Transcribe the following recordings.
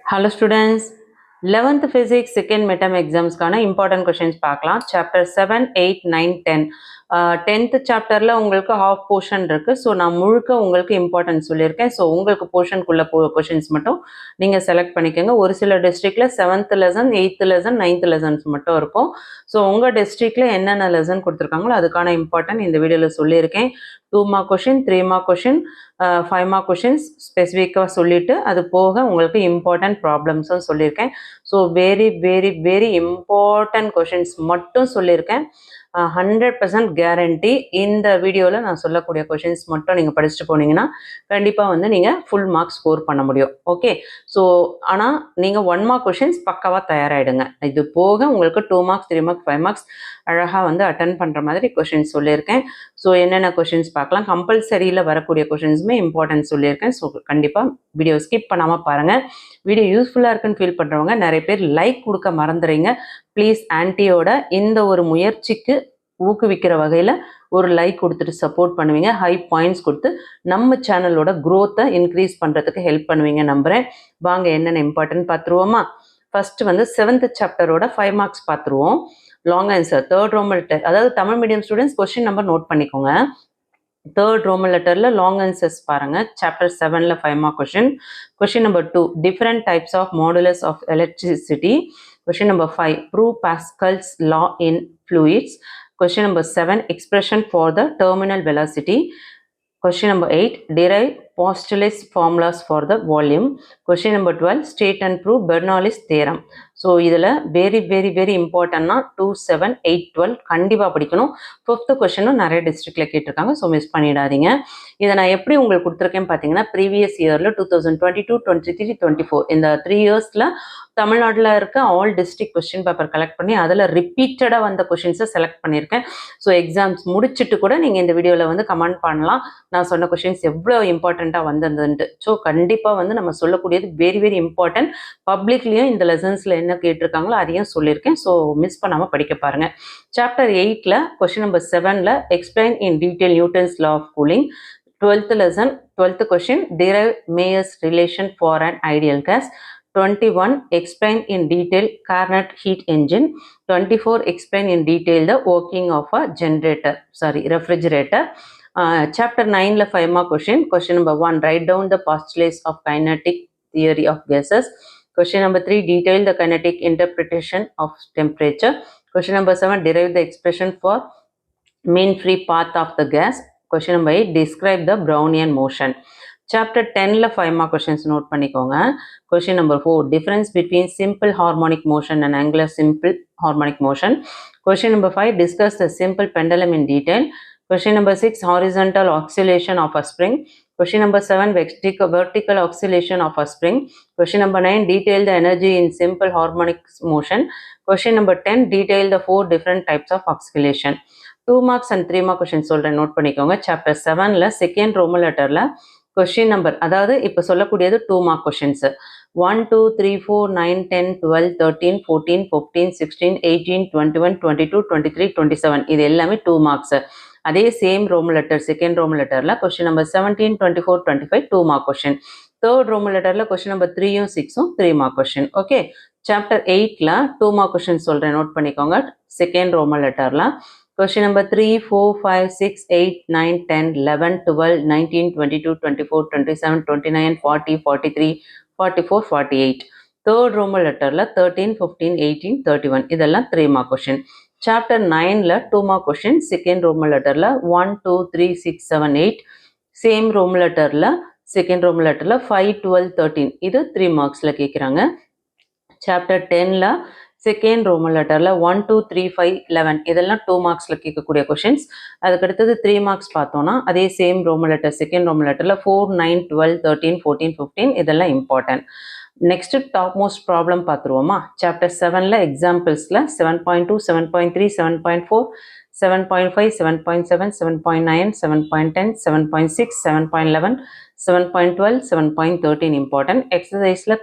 Hello students, 11th physics second midterm exams கான important questions பார்க்கலாம். chapter 7, 8, 9, 10. 10th chapterல உங்களுக்கு half portion இருக்கு. So நான் முழுக்க உங்களுக்கு இம்பார்ட்டன்ட் சொல்லியிருக்கேன். ஸோ உங்களுக்கு போர்ஷனுக்குள்ள கொஷின்ஸ் மட்டும் நீங்கள் செலக்ட் பண்ணிக்கோங்க. ஒரு சில டிஸ்ட்ரிக்டில் 7th lesson 8th lesson 9th lessons மட்டும் இருக்கும். ஸோ உங்கள் டிஸ்ட்ரிக்டில் என்னென்ன லெசன் கொடுத்துருக்காங்களோ அதுக்கான இம்பார்ட்டன்ட் இந்த வீடியோவில் சொல்லியிருக்கேன். 2 mark question, 3 mark question, 5 mark questions ஸ்பெசிஃபிக்காக சொல்லிவிட்டு அது போக உங்களுக்கு இம்பார்ட்டன்ட் ப்ராப்ளம்ஸும் சொல்லியிருக்கேன். So very very very important questions மட்டும் சொல்லியிருக்கேன். 100% கேரண்டி இந்த வீடியோவில் நான் சொல்லக்கூடிய கொஷின்ஸ் மட்டும் நீங்கள் படிச்சுட்டு போனீங்கன்னா கண்டிப்பாக வந்து நீங்கள் ஃபுல் மார்க் ஸ்கோர் பண்ண முடியும். ஓகே, ஸோ ஆனால் நீங்கள் 1 mark கொஷின்ஸ் பக்காவாக தயாராகிடுங்க. இது போக உங்களுக்கு 2 marks 3 marks 5 marks அழகாக வந்து அட்டன் பண்ணுற மாதிரி கொஷின்ஸ் சொல்லியிருக்கேன். ஸோ என்னென்ன கொஷின்ஸ் பார்க்கலாம். கம்பல்சரியில் வரக்கூடிய கொஷின்ஸுமே இம்பார்ட்டன்ஸ் சொல்லியிருக்கேன். ஸோ கண்டிப்பாக வீடியோ ஸ்கிப் பண்ணாமல் பாருங்கள். வீடியோ யூஸ்ஃபுல்லாக இருக்குன்னு ஃபீல் பண்ணுறவங்க நிறைய பேர் லைக் கொடுக்க மறந்துடுறீங்க. ப்ளீஸ் ஆன்ட்டியோட இந்த ஒரு முயற்சிக்கு ஊக்குவிக்கிற வகையில் ஒரு லைக் கொடுத்துட்டு சப்போர்ட் பண்ணுவீங்க. ஹை பாயிண்ட்ஸ் கொடுத்து நம்ம சேனலோட க்ரோத்தை இன்க்ரீஸ் பண்ணுறதுக்கு ஹெல்ப் பண்ணுவீங்க நம்புகிறேன். வாங்க என்னென்ன இம்பார்ட்டன்ட் பார்த்துருவோமா. ஃபஸ்ட்டு வந்து 7th சாப்டரோட 5 marks பார்த்துருவோம். Long answer, third Roman letter, அதாவது Tamil medium students question number note பண்ணிக்கோங்க. தேர்ட் ரோமன் லெட்டரில் லாங் ஆன்சர்ஸ் பாருங்கள். சாப்டர் 7ல் 5 mark question. Question number 2, different types of modulus of electricity. Question number 5, prove Pascal's law in fluids. Question number 7, expression for the terminal velocity. Question number 8, derive postulates formulas for the volume. Question number 12, state and prove Bernoulli's theorem. So இதில் very very very இம்பார்ட்டன்னா 2, 7, 8, 12 கண்டிப்பாக படிக்கணும். 5th கொஷனும் நிறைய டிஸ்ட்ரிக்டில் கேட்டிருக்காங்க. So miss பண்ணிடாதீங்க. இதை நான் எப்படி உங்களுக்கு கொடுத்துருக்கேன்னு பார்த்தீங்கன்னா, ப்ரீவியஸ் இயரில் 2022, 23, 24 இந்த 3 yearsல தமிழ்நாட்டில் இருக்க all district question paper collect பண்ணி அதில் ரிப்பீட்டடாக வந்த கொஷின்ஸை செலக்ட் பண்ணியிருக்கேன். ஸோ எக்ஸாம்ஸ் முடிச்சுட்டு கூட நீங்கள் இந்த வீடியோவில் வந்து கமெண்ட் பண்ணலாம், நான் சொன்ன கொஷின்ஸ் எவ்வளோ இம்பார்ட்டண்ட்டாக வந்திருந்துன்ட்டு. ஸோ கண்டிப்பாக வந்து நம்ம சொல்லக்கூடியது வெரி வெரி இம்பார்ட்டன்ட். பப்ளிக்லேயும் இந்த லெசன்ஸில் என்ன கேட்டிருக்காங்களோ அதையும் சொல்லியிருக்கேன். ஸோ மிஸ் பண்ணாமல் படிக்க பாருங்கள். சாப்டர் 8ல் கொஷின் நம்பர் 7ல் explain in detail Newton's law of cooling. 12th lesson 12th question, derive Mayer's relation for an ideal gas. 21, explain in detail Carnot heat engine. 24, explain in detail the working of a refrigerator. Chapter 9 5 mark question. Question number 1, write down the postulates of kinetic theory of gases. Question number 3, detail the kinetic interpretation of temperature. Question number 7, derive the expression for mean free path of the gas. Question number 8, describe the Brownian motion. Chapter 10ல 5 mark questions note பண்ணிக்கோங்க. Question number 4, difference between simple harmonic motion and angular simple harmonic motion. Question number 5, discuss the simple pendulum in detail. Question number 6, horizontal oscillation of a spring. Question number 7, vertical oscillation of a spring. Question number 9, detail the energy in simple harmonic motion. Question number 10, detail the 4 different types of oscillation. 2 marks and 3 mark questions சொல்கிறேன், note பண்ணிக்கோங்க. Chapter 7ல் second Roman லெட்டரில் question number, அதாவது இப்போ சொல்லக்கூடியது 2 mark questions. 1, 2, 3, 4, 9, 10, 12, 13, 14, 15, 16, 18, 21, 22, 23, 27 இது எல்லாமே 2 marks. அதே same Roman letter second Roman லெட்டரில் question number 17, 24, 25 2 mark question. Third Roman லெட்டரில் கொஸ்டின் நம்பர் 3யும் 6ம் 3 mark கொஷின். ஓகே, சாப்டர் 8ல் 2 mark கொஷின் சொல்கிறேன், நோட் பண்ணிக்கோங்க. செகண்ட் ரோமன் லெட்டரில் question number 3, 4, 5, 6, 8, 9, 10, 11, 12, 19, 22, 24, 27, 29, 40, 43, 44, 48. Third Roman letterல 13, 15, 18, 31 இதெல்லாம் 3 mark question. Chapter 9ல 2 mark question. Second Roman letterல 1, 2, 3, 6, 7, 8. Same Roman letterல second Roman letterல 5, 12, 13 இது 3 marksல கேட்குறாங்க. Chapter 10ல செகண்ட் ரோமன் லெட்டரில் 1, 2, 3, 5, 11 இதெல்லாம் 2 marksல கேட்கக்கூடிய கொஷின்ஸ். அதுக்கடுத்தது 3 marks பார்த்தோன்னா அதே same Roman letter second Roman லெட்டரில் 4, 9, 12, 13, 14, 15 இதெல்லாம் important. Next top most problem பார்த்துருவோமா. சாப்டர் 7ல் எக்ஸாம்பிள்ஸில் 7.2, 7.3, 7.4, 7.5, 7.7, 7.9, 7.10, 7.6, 7.11, 7.12, 7.13 இம்பார்ட்டன்ட். எக்ஸசைஸில்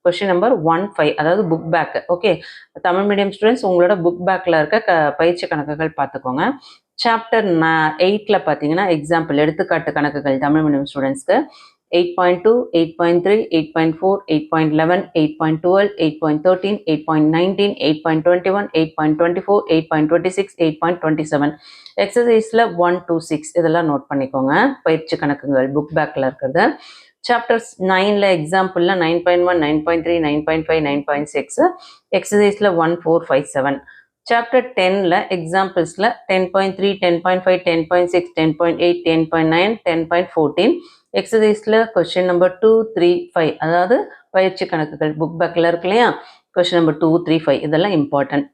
கொஷின் நம்பர் 1, 5 அதாவது book back. Okay, Tamil medium students உங்களோட புக் பேக்கில் இருக்க பயிற்சி கணக்குகள் பார்த்துக்கோங்க. சாப்டர் 8ல் பார்த்தீங்கன்னா எக்ஸாம்பிள் எடுத்துக்காட்டு கணக்குகள் தமிழ் மீடியம் ஸ்டூடெண்ட்ஸ்க்கு 8.2, 8.3, 8.4, 8.11, 8.12, 8.13, 8.19, 8.21, 8.24, 8.26, 8.27. எக்ஸசைஸில் 1 to 6 இதெல்லாம் நோட் பண்ணிக்கோங்க. பயிற்சி கணக்குகள் புக் பேக்கில் இருக்கிறது. சாப்டர்ஸ் 9ல் எக்ஸாம்பிளில் 9.1, 9.3, 9.5, 9.6 எக்ஸசைஸில் 1, 4, 5, 7. சாப்டர் 10ல் எக்ஸாம்பிள்ஸில் 10.3, 10.5, 10.6, 10.8, 10.9, 10.14 எக்ஸசைஸில் கொஸ்டின் நம்பர் 2, 3, 5 அதாவது பயிற்சி கணக்குகள் புக் பேக்கில் இருக்கு இல்லையா, கொஸ்டின் நம்பர் 2, 3, 5 இதெல்லாம் இம்பார்ட்டன்ட்.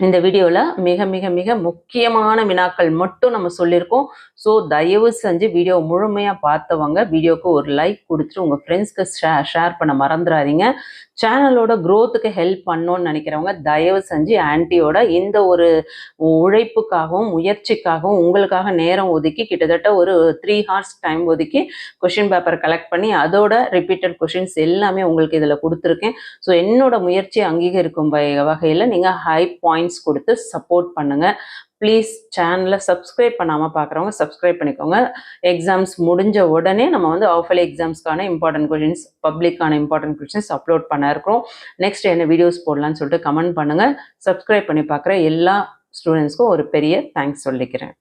இந்த வீடியோவில் மிக மிக மிக முக்கியமான வினாக்கள் மட்டும் நம்ம சொல்லியிருக்கோம். ஸோ தயவு செஞ்சு வீடியோ முழுமையாக பார்த்தவங்க வீடியோவுக்கு ஒரு லைக் கொடுத்துட்டு உங்கள் ஃப்ரெண்ட்ஸ்க்கு ஷேர் பண்ண மறந்துடாதீங்க. சேனலோட க்ரோத்துக்கு ஹெல்ப் பண்ணோன்னு நினைக்கிறவங்க தயவு செஞ்சு ஆன்ட்டியோட இந்த ஒரு உழைப்புக்காகவும் முயற்சிக்காகவும் உங்களுக்காக நேரம் ஒதுக்கி கிட்டத்தட்ட ஒரு 3 hours டைம் ஒதுக்கி கொஷின் பேப்பர் கலெக்ட் பண்ணி அதோட ரிப்பீட்டட் கொஷின்ஸ் எல்லாமே உங்களுக்கு இதில் கொடுத்துருக்கேன். ஸோ என்னோட முயற்சி அங்கீகரிக்கும் வகையில் நீங்கள் ஹை பாயிண்ட்ஸ் கொடுத்து சப்போர்ட் பண்ணுங்கள். ப்ளீஸ் சேனலை சப்ஸ்கிரைப் பண்ணாமல் பார்க்குறவங்க சப்ஸ்கிரைப் பண்ணிக்கோங்க. எக்ஸாம்ஸ் முடிஞ்ச உடனே நம்ம வந்து ஆஃபலி எக்ஸாம்ஸ்க்கான இம்பார்ட்டன்ட் கொஷின்ஸ் பப்ளிக்கான இம்பார்ட்டன்ட் கொஷின்ஸ் அப்லோட் பண்ண இருக்கிறோம். நெக்ஸ்ட் என்ன வீடியோஸ் போடலான்னு சொல்லிட்டு கமெண்ட் பண்ணுங்கள். சப்ஸ்கிரைப் பண்ணி பார்க்குற எல்லா ஸ்டூடெண்ட்ஸ்க்கும் ஒரு பெரிய தேங்க்ஸ் சொல்லிக்கிறேன்.